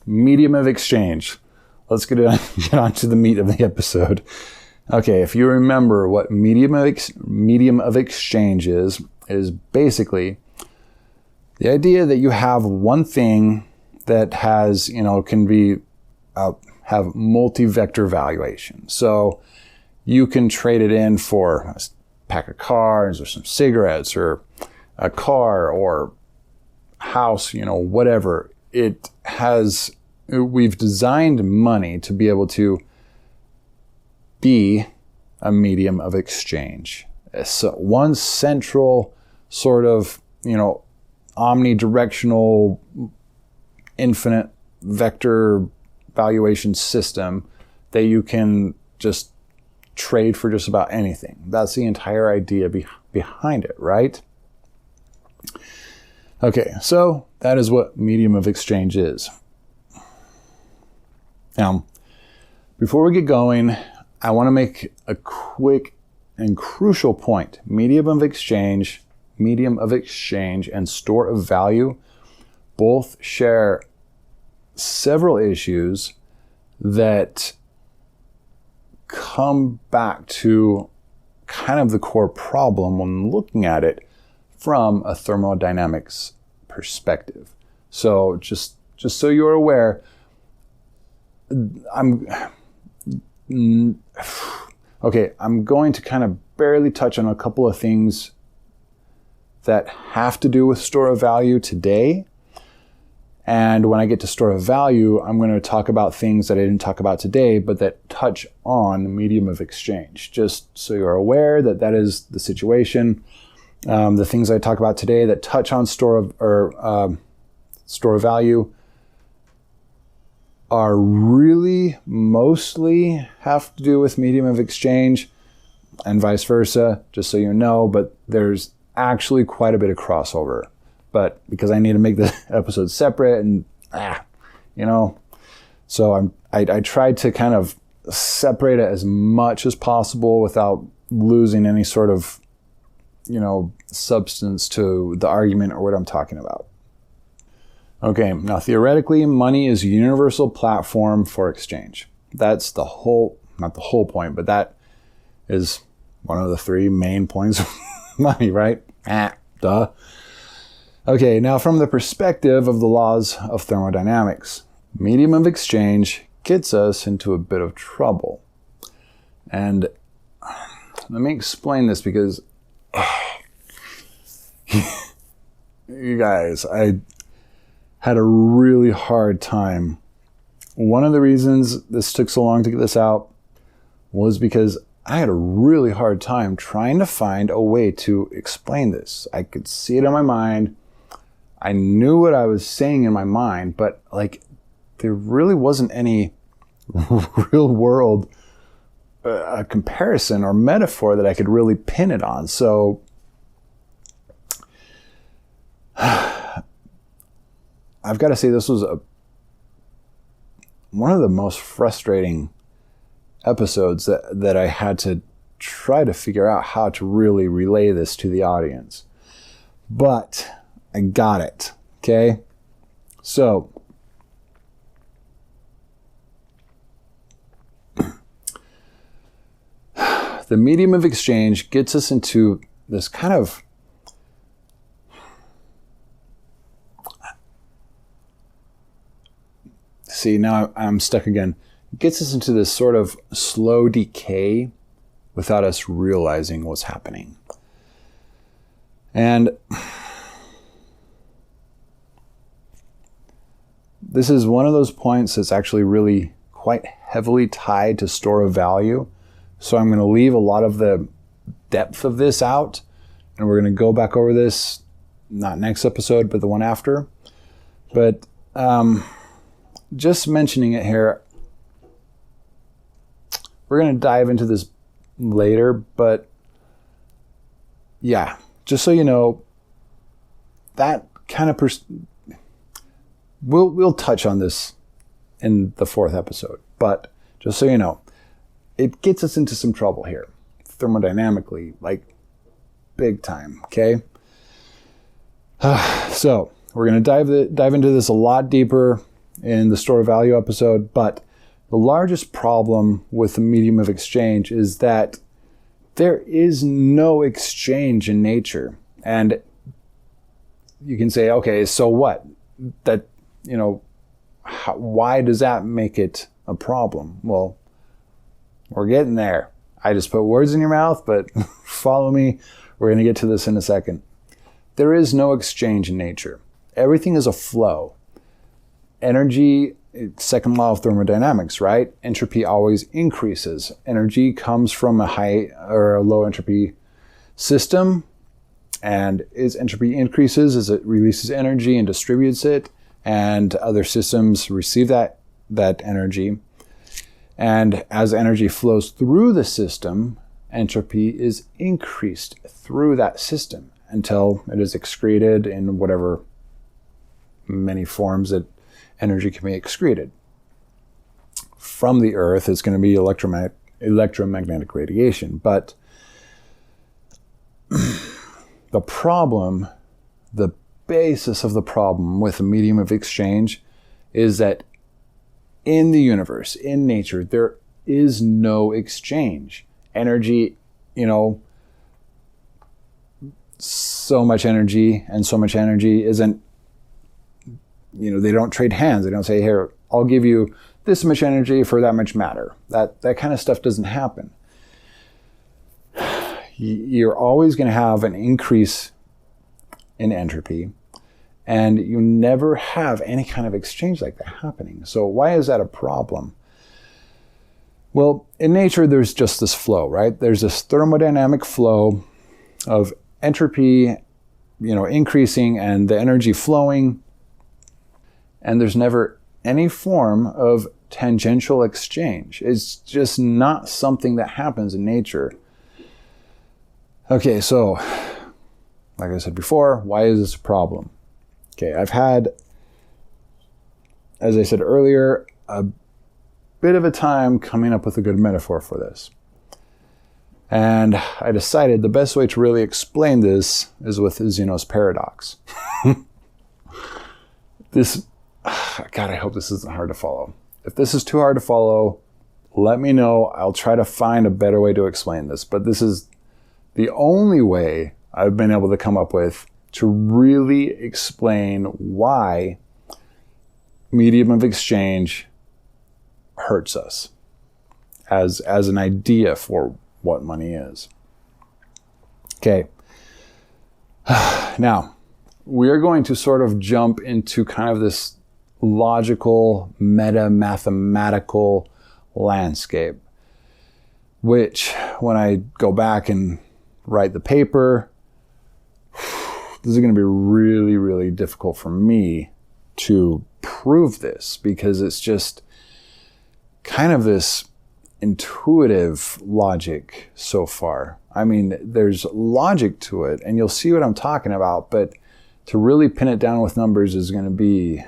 medium of exchange. Let's get on to the meat of the episode. Okay, if you remember what medium of exchange is basically the idea that you have one thing that has, can be have multi-vector valuation. So you can trade it in for a pack of cards or some cigarettes or a car or house, whatever. We've designed money to be able to be a medium of exchange. So one central sort of, omnidirectional, infinite vector valuation system that you can just trade for just about anything. That's the entire idea behind it, right? Okay, so that is what medium of exchange is. Now, before we get going, I want to make a quick and crucial point. Medium of exchange and store of value both share several issues that come back to kind of the core problem when looking at it from a thermodynamics perspective. So just so you're aware, I'm going to kind of barely touch on a couple of things that have to do with store of value today. And when I get to store of value, I'm going to talk about things that I didn't talk about today, but that touch on medium of exchange. Just so you're aware that is the situation. The things I talk about today that touch on store of value are really mostly have to do with medium of exchange and vice versa, just so you know, but there's actually quite a bit of crossover. But because I need to make the episode separate and, so I tried to kind of separate it as much as possible without losing any sort of, substance to the argument or what I'm talking about. Okay, now theoretically, money is a universal platform for exchange. That's not the whole point, but that is one of the three main points of money, right? Duh. Okay, now from the perspective of the laws of thermodynamics, medium of exchange gets us into a bit of trouble. And let me explain this because you guys, I had a really hard time. One of the reasons this took so long to get this out was because I had a really hard time trying to find a way to explain this. I could see it in my mind. I knew what I was saying in my mind, but there really wasn't any real world comparison or metaphor that I could really pin it on. So I've got to say this was one of the most frustrating episodes that I had to try to figure out how to really relay this to the audience. But I got it, okay? So, the medium of exchange gets us into this kind of see, now I'm stuck again. It gets us into this sort of slow decay without us realizing what's happening. And this is one of those points that's actually really quite heavily tied to store of value. So I'm going to leave a lot of the depth of this out, and we're going to go back over this, not next episode, but the one after. But just mentioning it here, we're going to dive into this later, but yeah, just so you know, that kind of we'll touch on this in the fourth episode, but just so you know, it gets us into some trouble here, thermodynamically, big time, okay? So we're going to dive into this a lot deeper in the store of value episode, but the largest problem with the medium of exchange is that there is no exchange in nature. And you can say, okay, so what? That, why does that make it a problem? Well, we're getting there. I just put words in your mouth, but follow me. We're going to get to this in a second. There is no exchange in nature. Everything is a flow. Energy, second law of thermodynamics, right? Entropy always increases. Energy comes from a high or a low entropy system, and as entropy increases, as it releases energy and distributes it, and other systems receive that energy. And as energy flows through the system, entropy is increased through that system until it is excreted in whatever many forms that energy can be excreted. From the Earth, it's going to be electromagnetic radiation. But the problem, the basis of the problem with the medium of exchange is that in the universe, in nature, there is no exchange. Energy, so much energy and so much energy isn't, they don't trade hands. They don't say, here, I'll give you this much energy for that much matter. That kind of stuff doesn't happen. You're always going to have an increase in entropy, and you never have any kind of exchange like that happening. So why is that a problem? Well, in nature, there's just this flow, right? There's this thermodynamic flow of entropy, increasing and the energy flowing, and there's never any form of tangential exchange. It's just not something that happens in nature. Okay, so, like I said before, why is this a problem? Okay, I've had, as I said earlier, a bit of a time coming up with a good metaphor for this. And I decided the best way to really explain this is with Zeno's paradox. God, I hope this isn't hard to follow. If this is too hard to follow, let me know. I'll try to find a better way to explain this. But this is the only way I've been able to come up with to really explain why medium of exchange hurts us as an idea for what money is. Okay. Now, we're going to sort of jump into kind of this logical, meta-mathematical landscape, which when I go back and write the paper, this is going to be really, really difficult for me to prove this, because it's just kind of this intuitive logic so far. I mean, there's logic to it, and you'll see what I'm talking about, but to really pin it down with numbers is going to be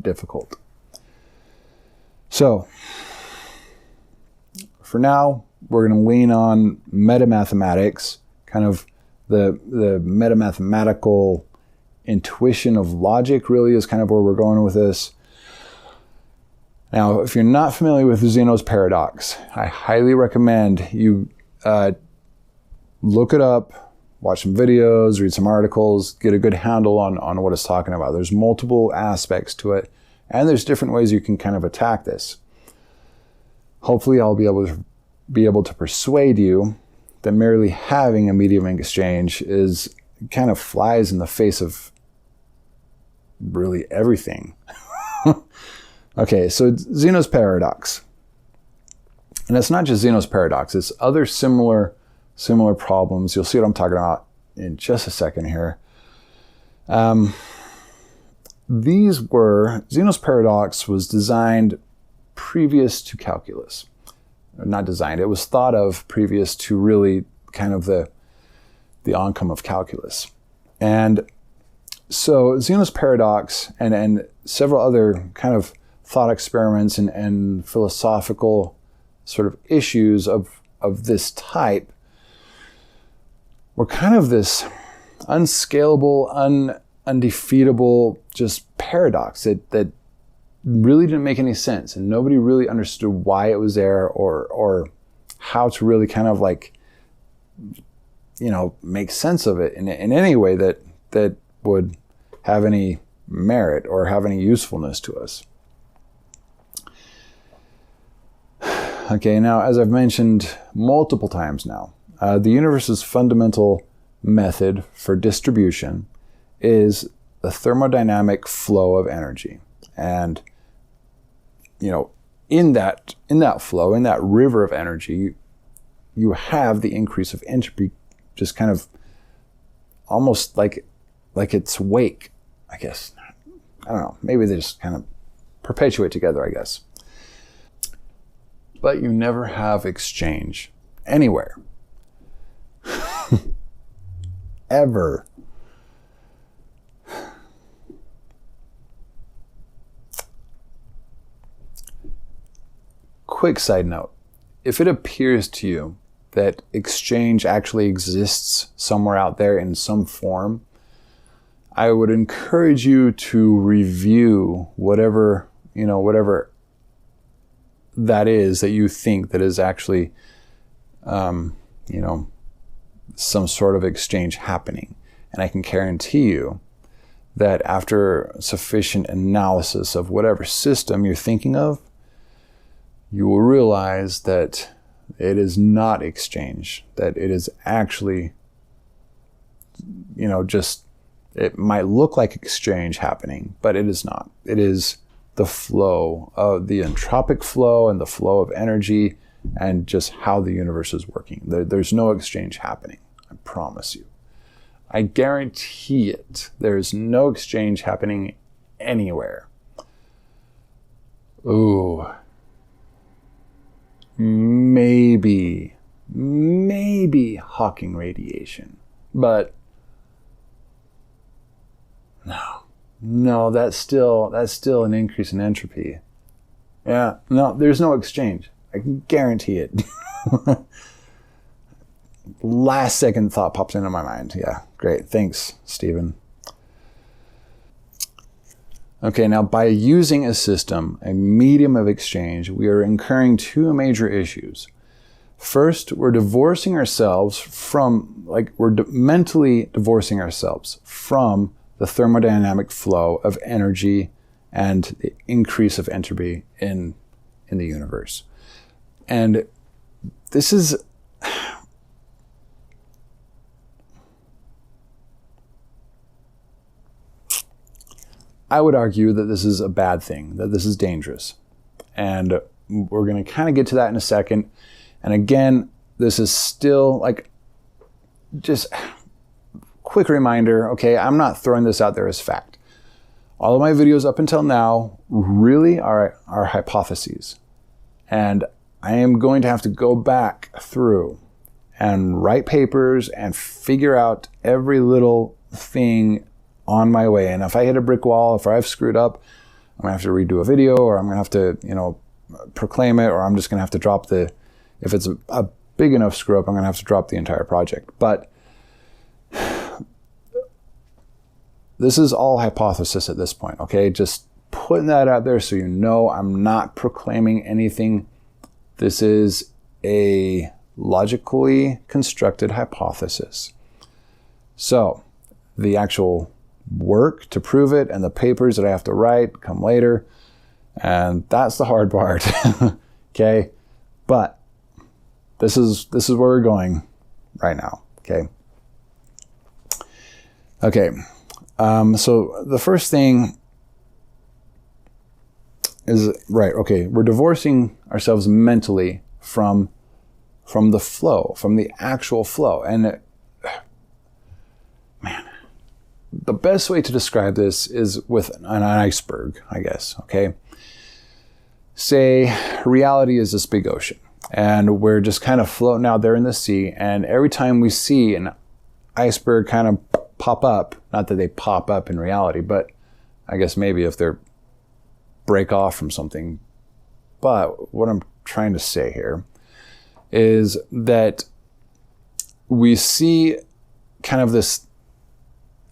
difficult. So, for now, we're going to lean on meta-mathematics, kind of the meta-mathematical intuition of logic really is kind of where we're going with this. Now, if you're not familiar with Zeno's paradox, I highly recommend you look it up, watch some videos, read some articles, get a good handle on what it's talking about. There's multiple aspects to it, and there's different ways you can kind of attack this. Hopefully, I'll be able to persuade you that merely having a medium of exchange is kind of flies in the face of really everything. Okay, so Zeno's paradox. And it's not just Zeno's paradox, it's other similar problems. You'll see what I'm talking about in just a second here. Zeno's paradox was designed previous to calculus. Not designed, it was thought of previous to really kind of the oncome of calculus. And so Zeno's paradox and several other kind of thought experiments and philosophical sort of issues of this type were kind of this unscalable, undefeatable just paradox that really didn't make any sense, and nobody really understood why it was there, or how to really kind of like, make sense of it in any way that would have any merit or have any usefulness to us. Okay, now, as I've mentioned multiple times now, the universe's fundamental method for distribution is the thermodynamic flow of energy. And, in that flow, in that river of energy, you have the increase of entropy, just kind of almost like it's wake, I guess. I don't know. Maybe they just kind of perpetuate together, I guess. But you never have exchange anywhere. Ever. Quick side note. If it appears to you that exchange actually exists somewhere out there in some form, I would encourage you to review whatever that is that you think that is actually, some sort of exchange happening. And I can guarantee you that after sufficient analysis of whatever system you're thinking of, you will realize that it is not exchange, that it is actually, it might look like exchange happening, but it is not. It is the flow of the entropic flow and the flow of energy and just how the universe is working. There's no exchange happening. I promise you. I guarantee it. There's no exchange happening anywhere. Ooh. Maybe Hawking radiation. But no, that's still an increase in entropy. Yeah, no, there's no exchange. I can guarantee it. Last second thought pops into my mind. Yeah, great. Thanks, Stephen. Okay, now by using a system, a medium of exchange, we are incurring two major issues. First, we're divorcing ourselves from, mentally divorcing ourselves from the thermodynamic flow of energy and the increase of entropy in the universe. And this is, I would argue that this is a bad thing, that this is dangerous. And we're going to kind of get to that in a second. And again, this is still just quick reminder, okay, I'm not throwing this out there as fact. All of my videos up until now really are hypotheses. And I am going to have to go back through and write papers and figure out every little thing on my way. And if I hit a brick wall, if I've screwed up, I'm going to have to redo a video, or I'm going to have to, proclaim it, or I'm just going to have to drop if it's a big enough screw up, I'm going to have to drop the entire project. But this is all hypothesis at this point, okay? Just putting that out there so you know I'm not proclaiming anything. This is a logically constructed hypothesis. So the actual work to prove it and the papers that I have to write come later. And that's the hard part, okay? But this is where we're going right now, okay? Okay, so the first thing is, we're divorcing ourselves mentally from the flow, from the actual flow. And the best way to describe this is with an iceberg, I guess, okay? Say reality is this big ocean, and we're just kind of floating out there in the sea, and every time we see an iceberg kind of pop up, not that they pop up in reality, but I guess maybe if they're break off from something. But what I'm trying to say here is that we see kind of this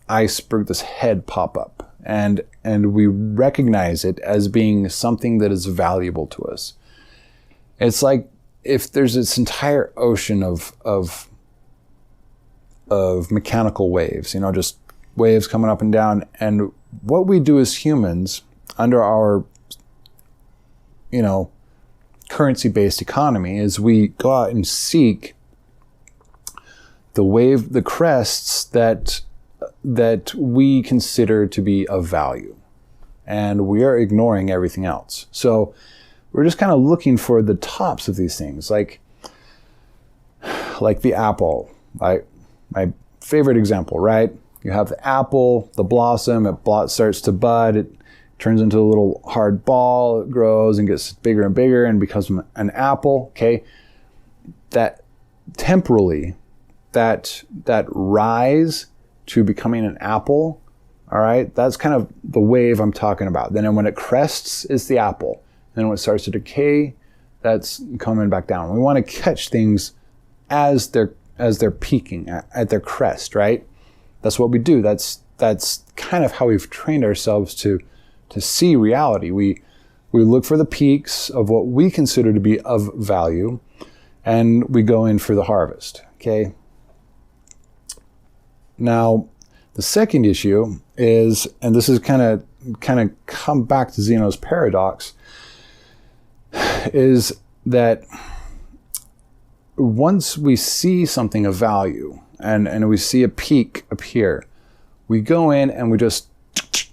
iceberg, this head pop up, and we recognize it as being something that is valuable to us. It's like if there's this entire ocean of mechanical waves, just waves coming up and down, and what we do as humans under our currency-based economy is we go out and seek the crests that we consider to be of value, and we are ignoring everything else. So we're just kind of looking for the tops of these things, like the apple. My favorite example, right? You have the apple, the blossom, it starts to bud, it turns into a little hard ball, it grows and gets bigger and bigger and becomes an apple, okay? That temporally, that rise to becoming an apple, all right, that's kind of the wave I'm talking about. Then when it crests, it's the apple. Then when it starts to decay, that's coming back down. We want to catch things as they're peaking at their crest, right? That's what we do. That's kind of how we've trained ourselves to see reality. We look for the peaks of what we consider to be of value, and we go in for the harvest, okay? Now, the second issue is, and this is kind of come back to Zeno's paradox, is that once we see something of value and we see a peak appear, we go in and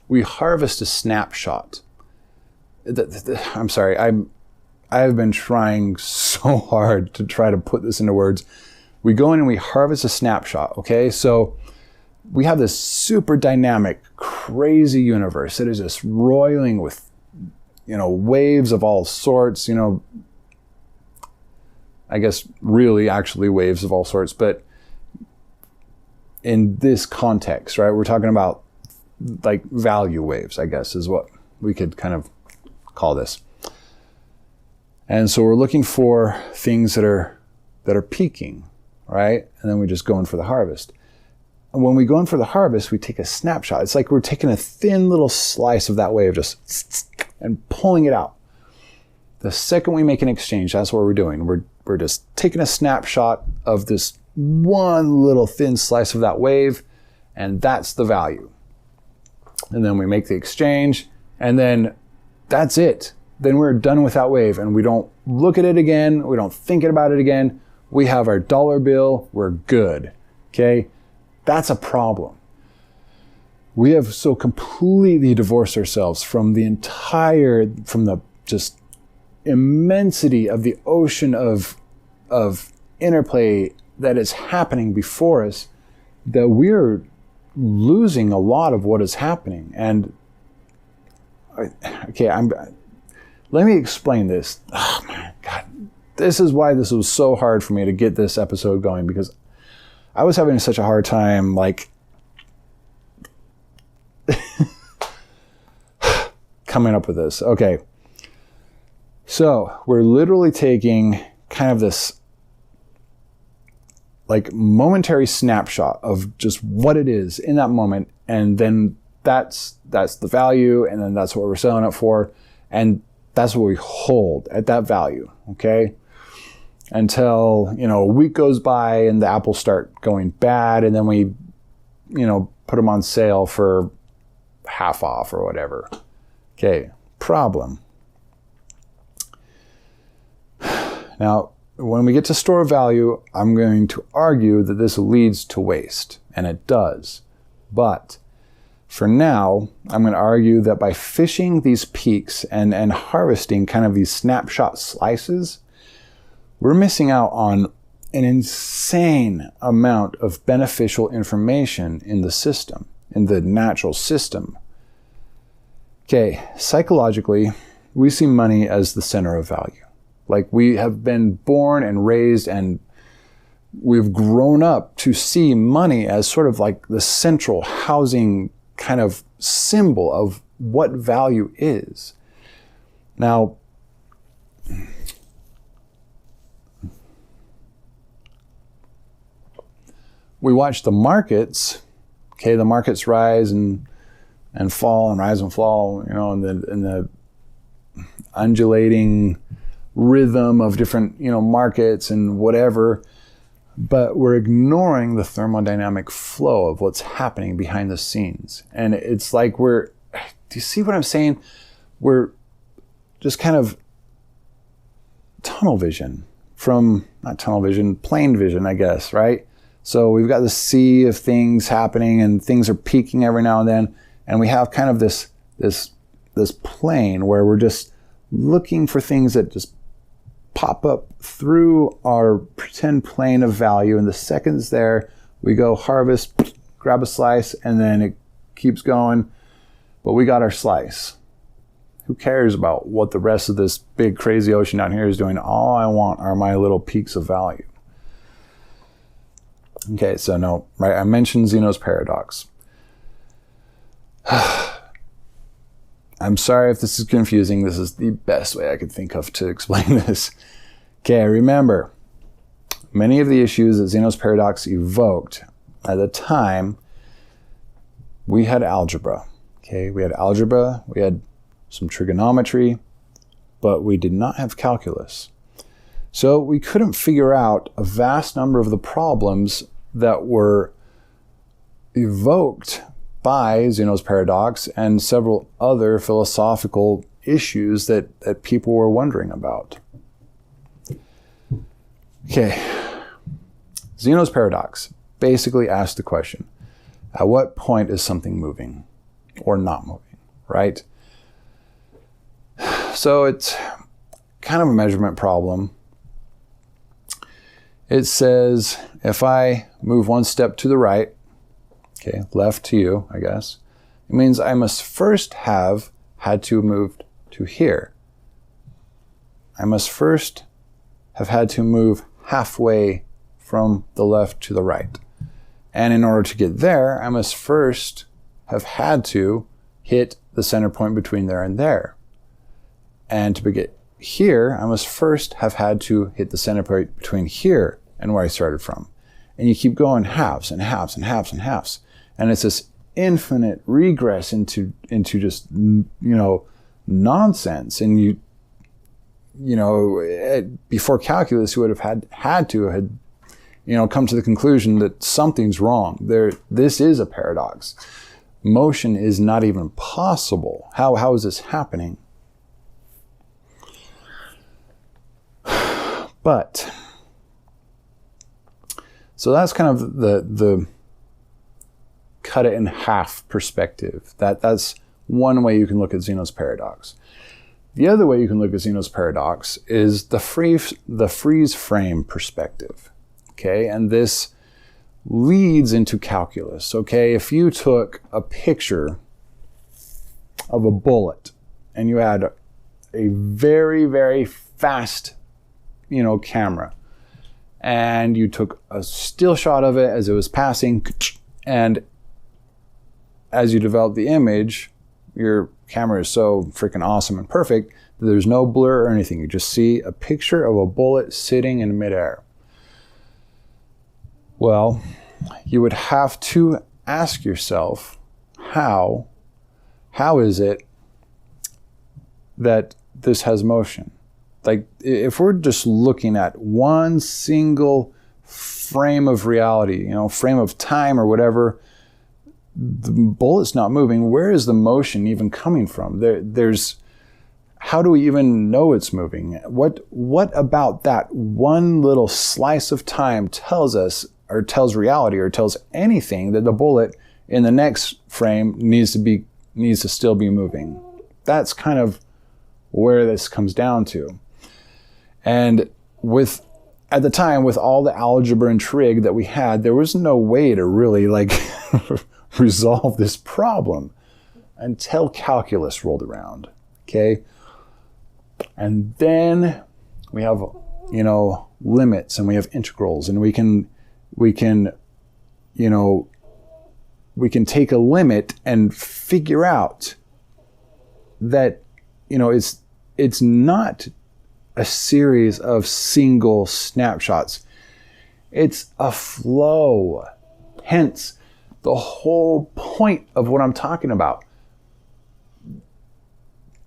we harvest a snapshot. I'm sorry, I've been trying so hard to try to put this into words. We go in and we harvest a snapshot, okay? So we have this super dynamic, crazy universe that is just roiling with, waves of all sorts, I guess really actually waves of all sorts, but in this context, right, we're talking about like value waves, I guess is what we could kind of call this. And so we're looking for things that are peaking, right? And then we just go in for the harvest. And when we go in for the harvest, we take a snapshot. It's like we're taking a thin little slice of that wave and pulling it out. The second we make an exchange, that's what we're doing. We're just taking a snapshot of this one little thin slice of that wave, and that's the value. And then we make the exchange, and then that's it. Then we're done with that wave, and we don't look at it again. We don't think about it again. We have our dollar bill. We're good, okay? That's a problem. We have so completely divorced ourselves from the just immensity of the ocean of interplay that is happening before us, that we're losing a lot of what is happening. And okay, let me explain this. Oh my God, this is why this was so hard for me to get this episode going, because I was having such a hard time, coming up with this. Okay. So we're literally taking kind of this momentary snapshot of just what it is in that moment. And then that's the value. And then that's what we're selling it for. And that's what we hold at that value. Okay. Until, a week goes by and the apples start going bad. And then we, put them on sale for half off or whatever. Okay. Problem. Now, when we get to store value, I'm going to argue that this leads to waste, and it does. But for now, I'm going to argue that by fishing these peaks and harvesting kind of these snapshot slices, we're missing out on an insane amount of beneficial information in the system, in the natural system. Okay, psychologically, we see money as the center of value. Like, we have been born and raised and we've grown up to see money as sort of like the central housing kind of symbol of what value is. Now, we watch the markets, okay, the markets rise and and fall and rise and fall, in the undulating rhythm of different, markets and whatever. But we're ignoring the thermodynamic flow of what's happening behind the scenes. And it's like do you see what I'm saying? We're just kind of plane vision, I guess, right? So we've got the sea of things happening and things are peaking every now and then. And we have kind of this plane where we're just looking for things that just pop up through our pretend plane of value. And the second it's there, we go harvest, grab a slice, and then it keeps going. But we got our slice. Who cares about what the rest of this big crazy ocean down here is doing? All I want are my little peaks of value. Okay, so no, right? I mentioned Zeno's paradox. I'm sorry if this is confusing. This is the best way I could think of to explain this. Okay, remember, many of the issues that Zeno's paradox evoked at the time, we had algebra. Okay, we had algebra, we had some trigonometry, but we did not have calculus. So we couldn't figure out a vast number of the problems that were evoked by Zeno's paradox and several other philosophical issues that people were wondering about. Okay, Zeno's paradox basically asked the question, at what point is something moving or not moving, right? So it's kind of a measurement problem. It says, if I move one step to the right, okay, left to you, I guess, it means I must first have had to move to here. I must first have had to move halfway from the left to the right. And in order to get there, I must first have had to hit the center point between there and there. And to get here, I must first have had to hit the center point between here and where I started from. And you keep going halves and halves and halves and halves. And it's this infinite regress into just, nonsense. And before calculus, you would have had to come to the conclusion that something's wrong. This is a paradox. Motion is not even possible. How is this happening? But, so that's kind of the cut it in half perspective. That's one way you can look at Zeno's paradox. The other way you can look at Zeno's paradox is the freeze frame perspective. Okay, and this leads into calculus. Okay, if you took a picture of a bullet and you had a very, very fast, camera, and you took a still shot of it as it was passing, and as you develop the image, your camera is so freaking awesome and perfect that there's no blur or anything. You just see a picture of a bullet sitting in midair. Well, you would have to ask yourself, how is it that this has motion? Like, if we're just looking at one single frame of reality, frame of time or whatever, the bullet's not moving. Where is the motion even coming from? How do we even know it's moving? What about that one little slice of time tells us, or tells reality, or tells anything that the bullet in the next frame needs to still be moving? That's kind of where this comes down to. And at the time, with all the algebra and trig that we had, there was no way to really resolve this problem until calculus rolled around. Okay? And then we have, limits, and we have integrals, and we can take a limit and figure out that, it's not a series of single snapshots. It's a flow. Hence, the whole point of what I'm talking about.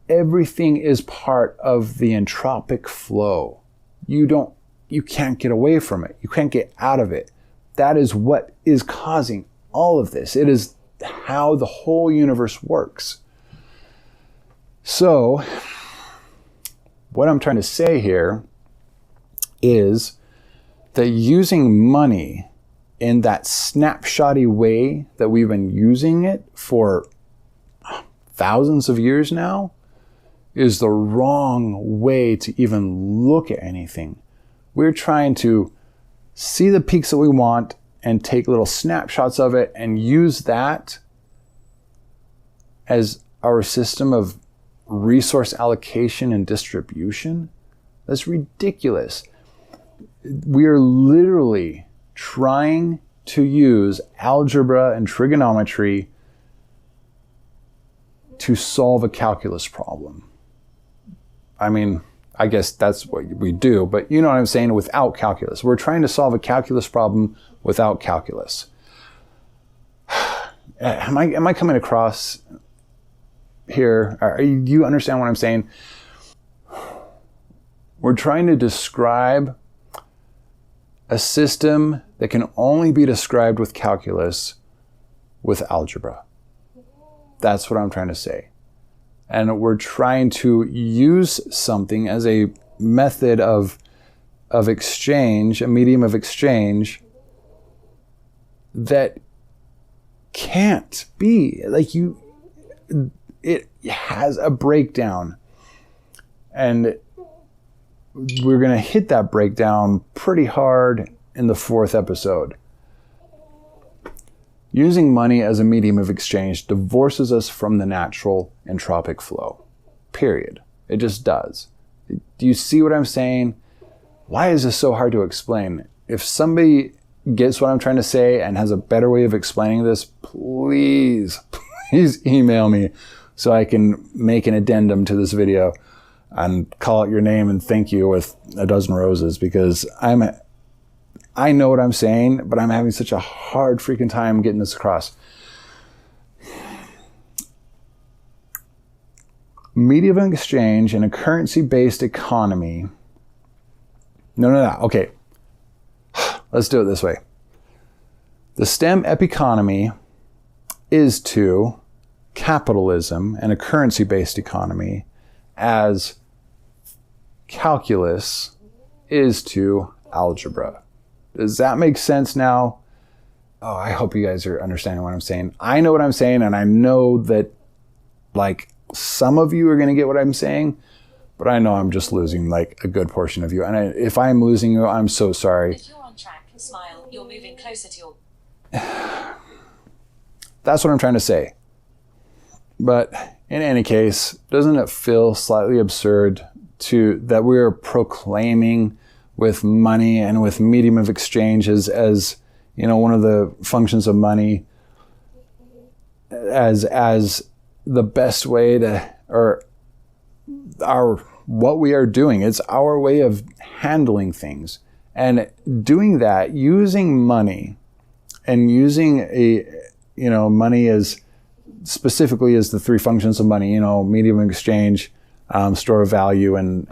everything is part of the entropic flow. You can't get away from it. You can't get out of it. That is what is causing all of this. It is how the whole universe works. So, what I'm trying to say here is that using money in that snapshotty way that we've been using it for thousands of years now is the wrong way to even look at anything. We're trying to see the peaks that we want and take little snapshots of it and use that as our system of resource allocation and distribution. That's ridiculous. We are literally trying to use algebra and trigonometry to solve a calculus problem. I mean, I guess that's what we do, but you know what I'm saying, without calculus. We're trying to solve a calculus problem without calculus. Am I coming across here? Do you understand what I'm saying? We're trying to describe a system that can only be described with calculus with algebra. That's what I'm trying to say. And we're trying to use something as a method of exchange, a medium of exchange that can't be like it has a breakdown. And we're going to hit that breakdown pretty hard in the 4th episode. Using money as a medium of exchange divorces us from the natural entropic flow. Period. It just does. Do you see what I'm saying? Why is this so hard to explain? If somebody gets what I'm trying to say and has a better way of explaining this, please email me so I can make an addendum to this video and call out your name and thank you with a dozen roses, because I know what I'm saying, but I'm having such a hard freaking time getting this across. Medium of exchange in a currency-based economy. No. Okay. Let's do it this way. The STEM epiconomy is to capitalism and a currency-based economy as calculus is to algebra. Does that make sense now? Oh, I hope you guys are understanding what I'm saying. I know what I'm saying, and I know that, like, some of you are going to get what I'm saying, but I know I'm just losing, like, a good portion of you. And if I'm losing you, I'm so sorry. If you're on track, smile. You're moving closer to your... That's what I'm trying to say. But in any case, doesn't it feel slightly absurd that we're proclaiming with money and with medium of exchange as you know, one of the functions of money as the best way to, or what we are doing. It's our way of handling things. And doing that, using money and using money as specifically as the 3 functions of money, medium of exchange, store of value, and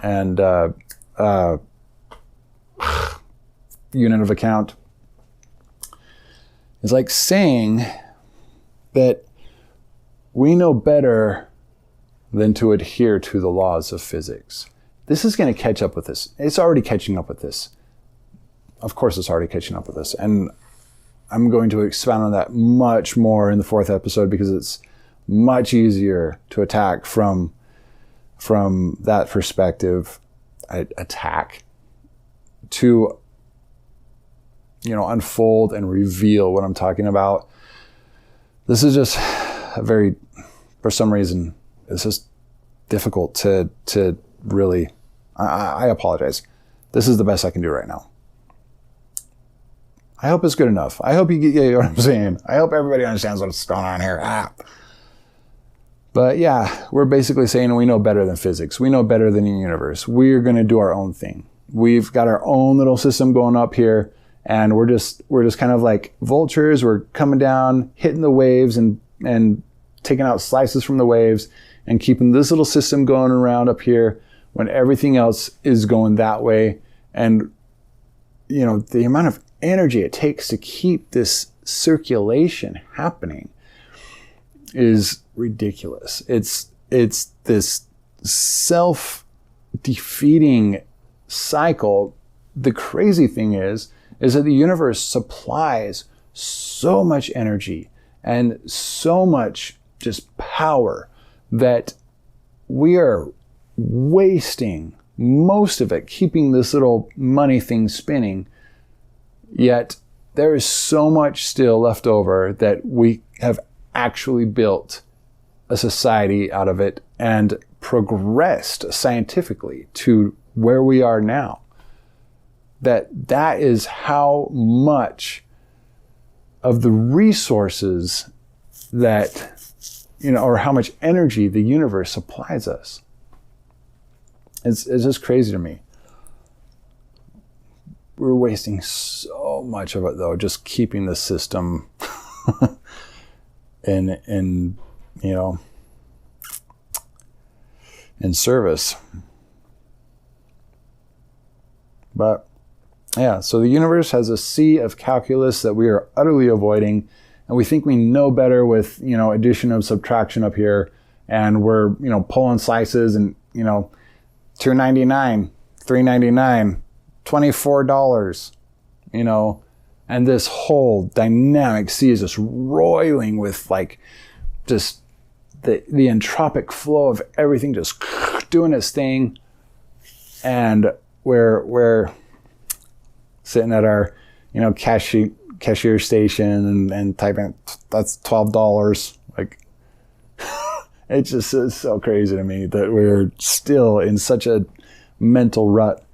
unit of account. It's like saying that we know better than to adhere to the laws of physics. This is going to catch up with this. It's already catching up with this. Of course, it's already catching up with this. And I'm going to expound on that much more in the 4th episode, because it's much easier to attack from that perspective, attack, to unfold and reveal what I'm talking about. This is just for some reason, it's just difficult to really, I apologize. This is the best I can do right now. I hope it's good enough. I hope you get what I'm saying. I hope everybody understands what's going on here. But yeah, we're basically saying we know better than physics. We know better than the universe. We're going to do our own thing. We've got our own little system going up here, and we're just kind of like vultures. We're coming down, hitting the waves and taking out slices from the waves and keeping this little system going around up here when everything else is going that way. And, you know, the amount of energy it takes to keep this circulation happening is ridiculous. It's this self-defeating cycle. The crazy thing is that the universe supplies so much energy and so much just power that we are wasting most of it keeping this little money thing spinning. Yet there is so much still left over that we have actually built a society out of it and progressed scientifically to where we are now. That is how much of the resources that, you know, or how much energy the universe supplies us. It's just crazy to me. We're wasting so much of it, though, just keeping the system in you know, in service. But yeah, so the universe has a sea of calculus that we are utterly avoiding, and we think we know better with, you know, addition and subtraction up here, and we're, you know, pulling slices and, you know, $2.99, $3.99, $24, you know, and this whole dynamic sea is just roiling with like just the entropic flow of everything just doing its thing. And we're sitting at our, you know, cashier station and typing, that's $12. Like, it just is so crazy to me that we're still in such a mental rut.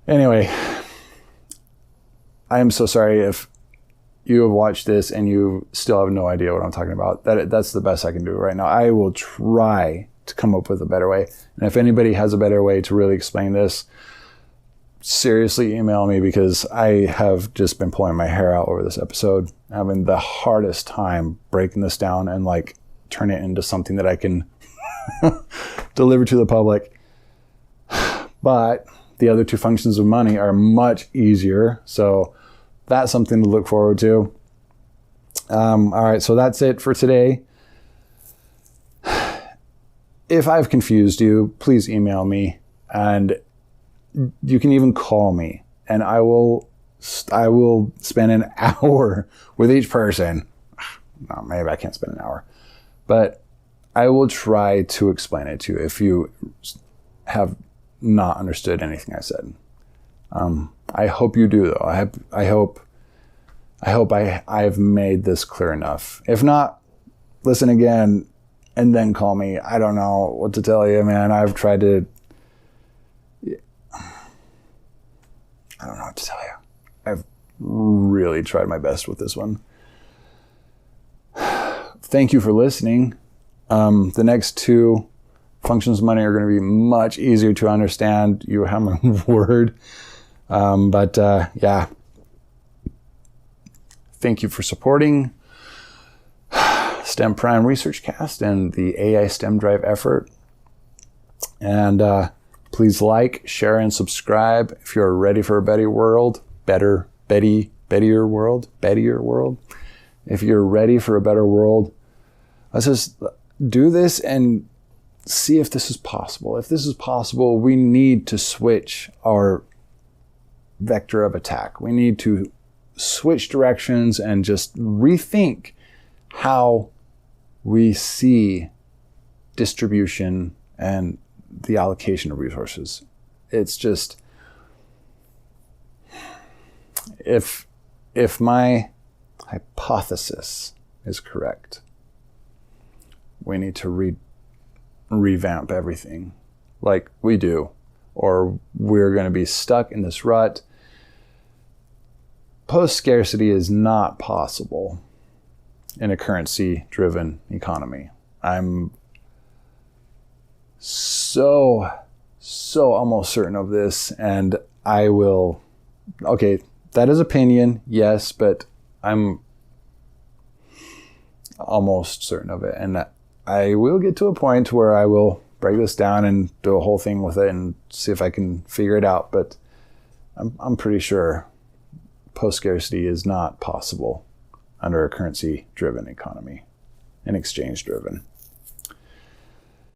Anyway, I am so sorry if you have watched this and you still have no idea what I'm talking about. That's the best I can do right now. I will try to come up with a better way. And if anybody has a better way to really explain this, seriously email me, because I have just been pulling my hair out over this episode, having the hardest time breaking this down and like turn it into something that I can deliver to the public. But the other two functions of money are much easier. So that's something to look forward to. All right, so that's it for today. If I've confused you, please email me, and you can even call me, and I will spend an hour with each person. No, maybe I can't spend an hour, but I will try to explain it to you if you have not understood anything I said. I hope you do, though. I hope I've made this clear enough. If not, listen again and then call me. I don't know what to tell you, man. I've tried to... I don't know what to tell you. I've really tried my best with this one. Thank you for listening. The next two functions of money are going to be much easier to understand. You have my word. Yeah. Thank you for supporting STEM Prime Research Cast and the AI STEM Drive effort. And please like, share, and subscribe if you're ready for a better world. Bettier world. If you're ready for a better world, let's just do this and see if this is possible. If this is possible, we need to switch our vector of attack. We need to switch directions and just rethink how we see distribution and the allocation of resources. It's just, if my hypothesis is correct, we need to revamp everything like we do, or we're going to be stuck in this rut. Post-scarcity is not possible in a currency-driven economy. I'm so almost certain of this, and I will... Okay, that is opinion, yes, but I'm almost certain of it. And I will get to a point where I will break this down and do a whole thing with it and see if I can figure it out. But I'm pretty sure post-scarcity is not possible under a currency-driven economy, an exchange-driven.